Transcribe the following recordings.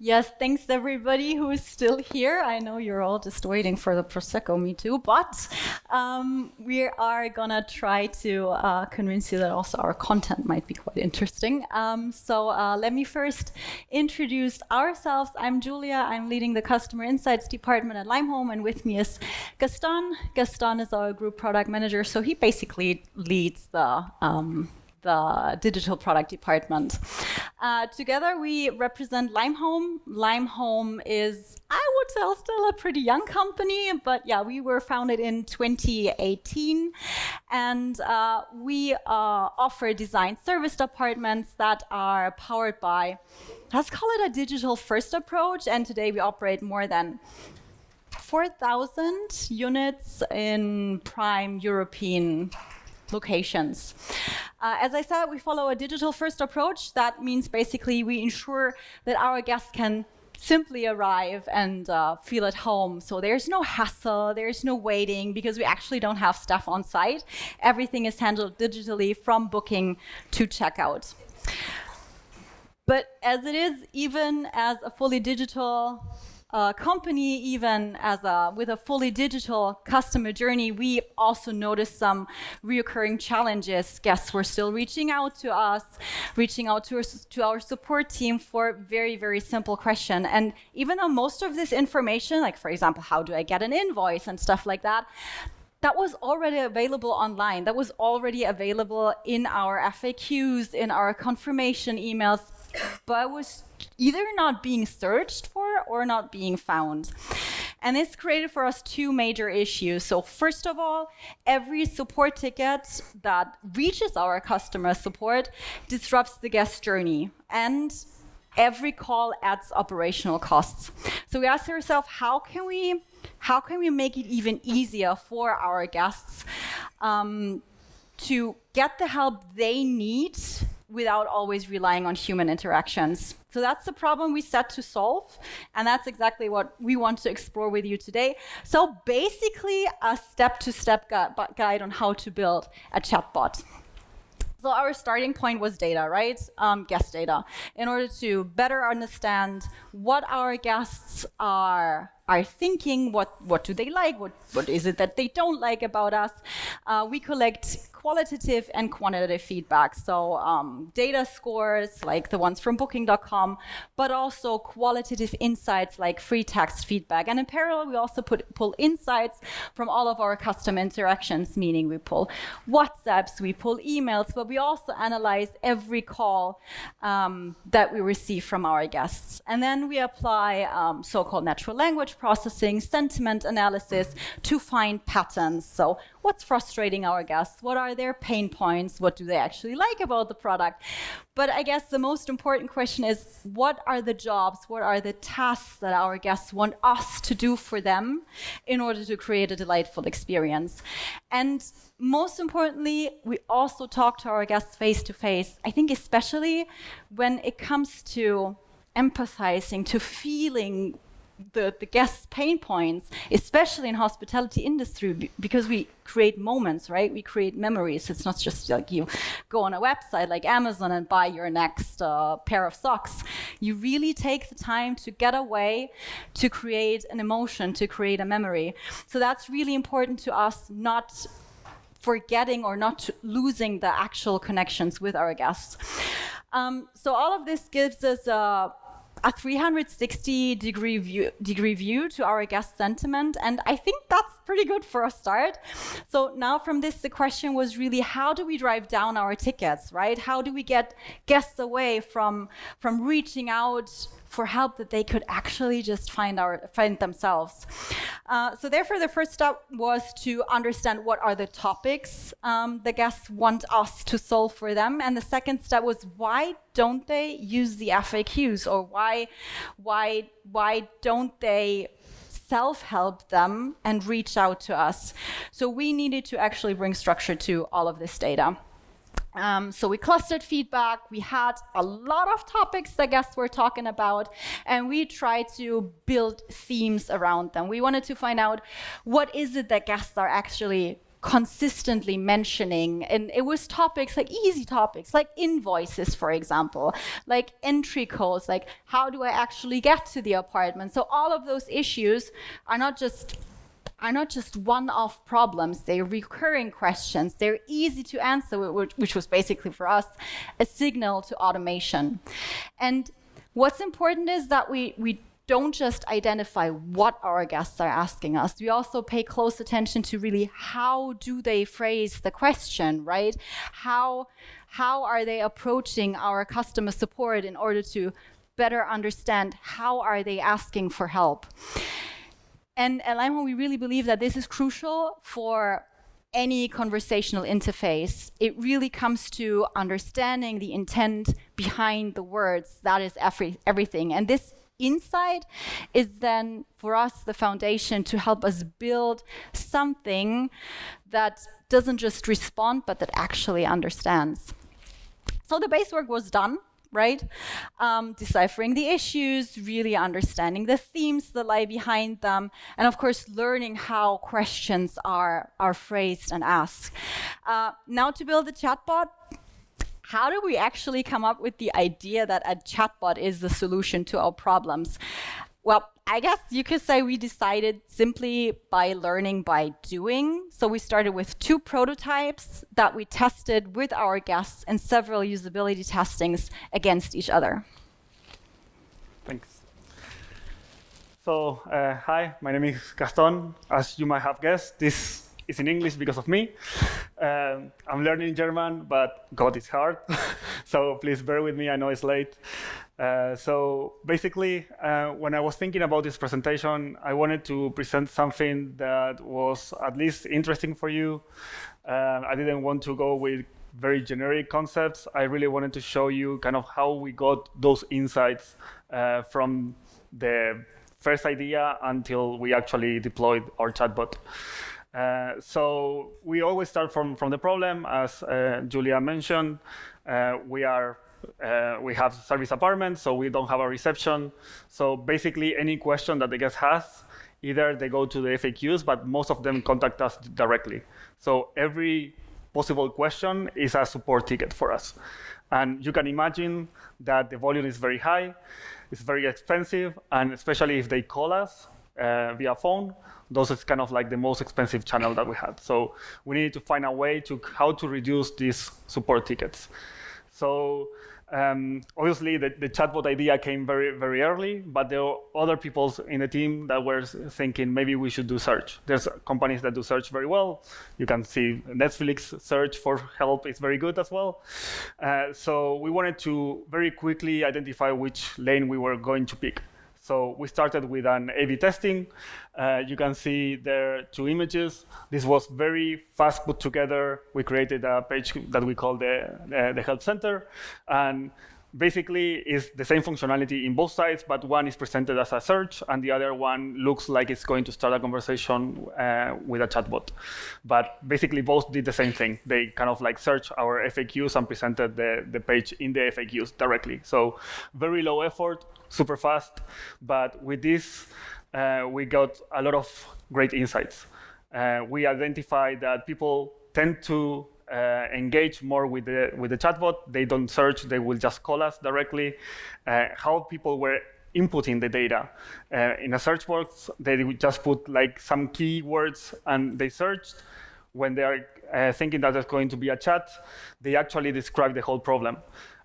Yes, thanks everybody who is still here. I know you're all just waiting for the Prosecco, me too, but we are gonna try to convince you that also our content might be quite interesting. So let me first introduce ourselves. I'm Julia, I'm leading the Customer Insights department at Limehome, and with me is Gastón. Gastón is our group product manager, so he basically leads the digital product department. Together we represent Limehome. Limehome is, I would say, still a pretty young company, but yeah, we were founded in 2018, and we offer design service departments that are powered by, let's call it a digital first approach, and today we operate more than 4,000 units in prime European locations. As I said, we follow a digital-first approach. That means basically we ensure that our guests can simply arrive and feel at home. So there's no hassle, there's no waiting, because we actually don't have staff on site. Everything is handled digitally from booking to checkout. But as it is, even as a fully digital company, even as with a fully digital customer journey, we also noticed some reoccurring challenges. Guests were still reaching out to us, reaching out to our support team for very, very simple question. And even though most of this information, like for example, how do I get an invoice and stuff like that, that was already available online. That was already available in our FAQs, in our confirmation emails, but was either not being searched for or not being found. And this created for us two major issues. So first of all, every support ticket that reaches our customer support disrupts the guest journey, and every call adds operational costs. So we asked ourselves, how can we make it even easier for our guests to get the help they need without always relying on human interactions? So that's the problem we set to solve, and that's exactly what we want to explore with you today. So basically a step-to-step guide on how to build a chatbot. So our starting point was data, right? Guest data. In order to better understand what our guests are thinking, what do they like, what is it that they don't like about us, we collect qualitative and quantitative feedback. So data scores like the ones from booking.com, but also qualitative insights like free text feedback. And in parallel, we also pull insights from all of our customer interactions, meaning we pull WhatsApps, we pull emails, but we also analyze every call that we receive from our guests. And then we apply so-called natural language processing, sentiment analysis to find patterns. So what's frustrating our guests? What are their pain points? What do they actually like about the product? But I guess the most important question is, what are the jobs, what are the tasks that our guests want us to do for them in order to create a delightful experience? And most importantly, we also talk to our guests face to face. I think especially when it comes to empathizing, to feeling the guests' pain points, especially in hospitality industry, because we create moments, right? We create memories. It's not just like you go on a website like Amazon and buy your next pair of socks. You really take the time to get away, to create an emotion, to create a memory. So that's really important to us, not forgetting or not losing the actual connections with our guests. So all of this gives us a 360-degree view to our guest sentiment, and I think that's pretty good for a start. So now from this, the question was really, how do we drive down our tickets, right? How do we get guests away from reaching out for help that they could actually just find themselves? So therefore, the first step was to understand what are the topics the guests want us to solve for them. And the second step was, why don't they use the FAQs, or why don't they self-help them and reach out to us? So we needed to actually bring structure to all of this data. So we clustered feedback, we had a lot of topics that guests were talking about, and we tried to build themes around them. We wanted to find out, what is it that guests are actually consistently mentioning, and it was topics like easy topics like invoices, for example, like entry codes, like how do I actually get to the apartment. So all of those issues are not just one-off problems, they're recurring questions, they're easy to answer, which was basically for us a signal to automation. And what's important is that we don't just identify what our guests are asking us. We also pay close attention to really how do they phrase the question, right? How are they approaching our customer support in order to better understand how are they asking for help? And at Limehome, we really believe that this is crucial for any conversational interface. It really comes to understanding the intent behind the words. That is everything. And this insight is then, for us, the foundation to help us build something that doesn't just respond, but that actually understands. So the base work was done, right? Deciphering the issues, really understanding the themes that lie behind them, and of course, learning how questions are phrased and asked. Now to build a chatbot, how do we actually come up with the idea that a chatbot is the solution to our problems? Well, I guess you could say we decided simply by learning by doing. So we started with 2 prototypes that we tested with our guests and several usability testings against each other. Thanks. So, hi, my name is Gastón. As you might have guessed, this is in English because of me. I'm learning German, but God, it's hard. So please bear with me, I know it's late. So basically, when I was thinking about this presentation, I wanted to present something that was at least interesting for you. I didn't want to go with very generic concepts. I really wanted to show you kind of how we got those insights from the first idea until we actually deployed our chatbot. So we always start from the problem, as Julia mentioned. We have service apartments, so we don't have a reception. So basically, any question that the guest has, either they go to the FAQs, but most of them contact us directly. So every possible question is a support ticket for us. And you can imagine that the volume is very high, it's very expensive, and especially if they call us via phone, those is kind of like the most expensive channel that we had. So we needed to find a way to how to reduce these support tickets. So obviously the chatbot idea came very, very early, but there were other people in the team that were thinking maybe we should do search. There's companies that do search very well. You can see Netflix search for help is very good as well. So we wanted to very quickly identify which lane we were going to pick. So we started with an A/B testing. You can see there 2 images. This was very fast put together. We created a page that we call the help center. And basically, it's the same functionality in both sides, but one is presented as a search, and the other one looks like it's going to start a conversation with a chatbot. But basically, both did the same thing. They kind of like searched our FAQs and presented the page in the FAQs directly. So very low effort, super fast. But with this, we got a lot of great insights. We identified that people tend to engage more with the chatbot. They don't search, they will just call us directly. How people were inputting the data. In a search box, they would just put like some keywords and they searched. When they are thinking that there's going to be a chat, they actually describe the whole problem.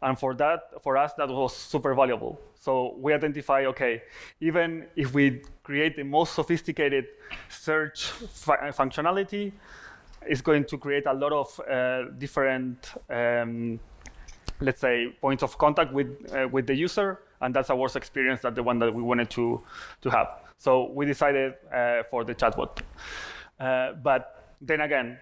And for us, that was super valuable. So we identify, okay, even if we create the most sophisticated search functionality, it's going to create a lot of different, let's say, points of contact with the user, and that's a worse experience than the one that we wanted to have. So we decided for the chatbot. But then again,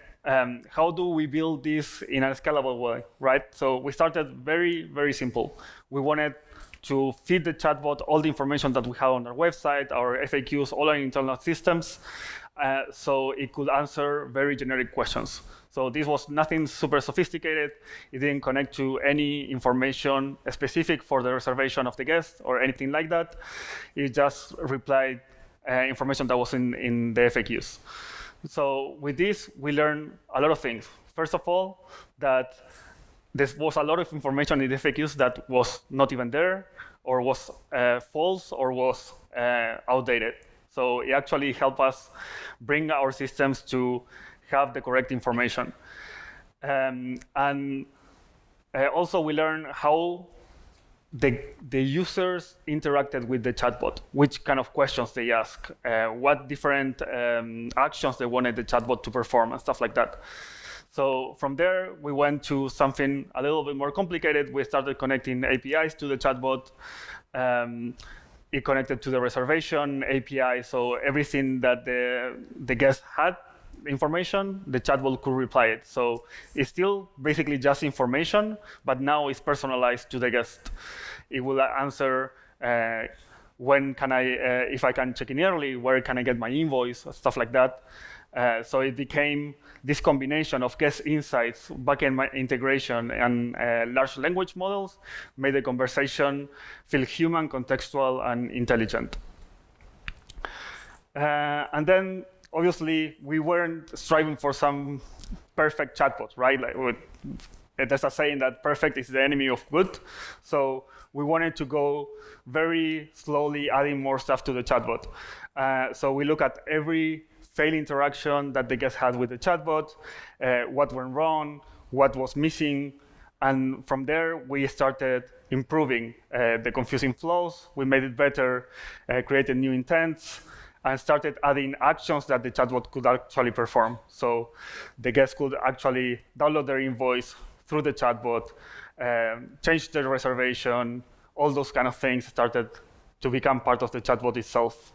how do we build this in a scalable way, right? So we started very, very simple. We wanted to feed the chatbot all the information that we have on our website, our FAQs, all our internal systems, so it could answer very generic questions. So this was nothing super sophisticated. It didn't connect to any information specific for the reservation of the guest or anything like that. It just replied information that was in the FAQs. So with this, we learned a lot of things. First of all, that there was a lot of information in the FAQs that was not even there, or was false, or was outdated. So it actually helped us bring our systems to have the correct information. Also, we learned how the users interacted with the chatbot, which kind of questions they ask, what different actions they wanted the chatbot to perform, and stuff like that. So from there, we went to something a little bit more complicated. We started connecting APIs to the chatbot. It connected to the reservation API, so everything that the guest had information, the chatbot could reply it. So it's still basically just information, but now it's personalized to the guest. It will answer when can I, if I can check in early, where can I get my invoice, stuff like that. So it became this combination of Gäste-Insights, backend integration, and large language models made the conversation feel human, contextual, and intelligent. And then, obviously, we weren't striving for some perfect chatbot, right? Like, there's a saying that perfect is the enemy of good. So we wanted to go very slowly, adding more stuff to the chatbot. So we look at every failed interaction that the guest had with the chatbot, what went wrong, what was missing. And from there, we started improving the confusing flows. We made it better, created new intents, and started adding actions that the chatbot could actually perform. So the guest could actually download their invoice through the chatbot, change their reservation, all those kind of things started to become part of the chatbot itself.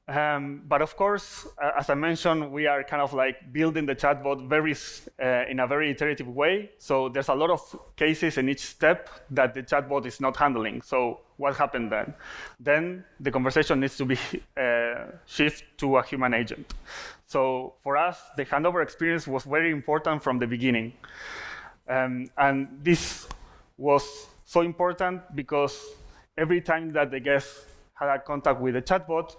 But of course, as I mentioned, we are kind of like building the chatbot in a very iterative way. So there's a lot of cases in each step that the chatbot is not handling. So what happened then? Then the conversation needs to be shifted to a human agent. So for us, the handover experience was very important from the beginning. And this was so important because every time that the guest had a contact with the chatbot,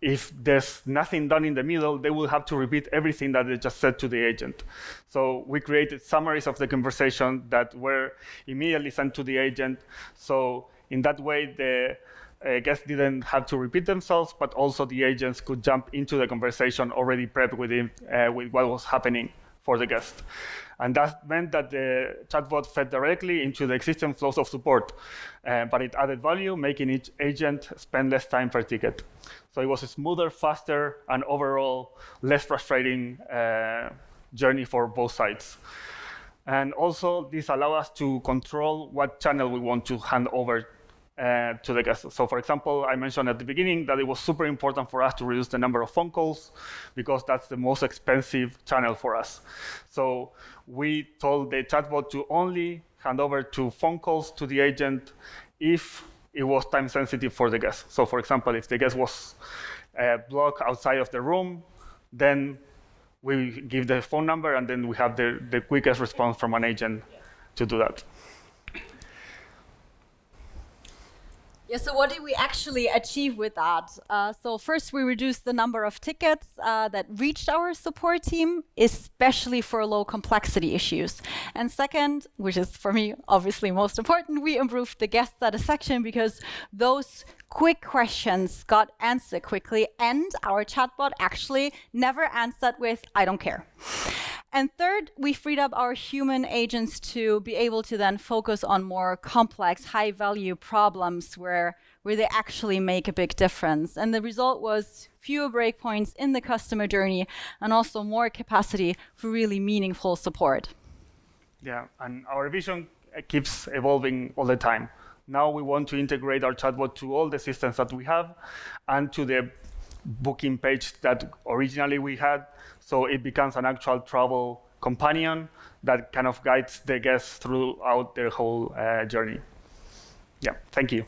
if there's nothing done in the middle, they will have to repeat everything that they just said to the agent. So we created summaries of the conversation that were immediately sent to the agent. So in that way, the guests didn't have to repeat themselves, but also the agents could jump into the conversation already prepped with what was happening for the guest. And that meant that the chatbot fed directly into the existing flows of support, but it added value, making each agent spend less time per ticket. So it was a smoother, faster, and overall less frustrating journey for both sides. And also, this allowed us to control what channel we want to hand over to the guest. So for example, I mentioned at the beginning that it was super important for us to reduce the number of phone calls because that's the most expensive channel for us. So we told the chatbot to only hand over to phone calls to the agent if it was time sensitive for the guest. So for example, if the guest was blocked outside of the room, then we give the phone number and then we have the quickest response from an agent to do that. Yeah, so what did we actually achieve with that? So first, we reduced the number of tickets that reached our support team, especially for low complexity issues. And second, which is for me obviously most important, we improved the guest satisfaction because those quick questions got answered quickly, and our chatbot actually never answered with, "I don't care." And third, we freed up our human agents to be able to then focus on more complex, high-value problems where they actually make a big difference. And the result was fewer breakpoints in the customer journey and also more capacity for really meaningful support. Yeah, and our vision keeps evolving all the time. Now we want to integrate our chatbot to all the systems that we have and to the booking page that originally we had, so it becomes an actual travel companion that kind of guides the guests throughout their whole journey. Yeah, thank you.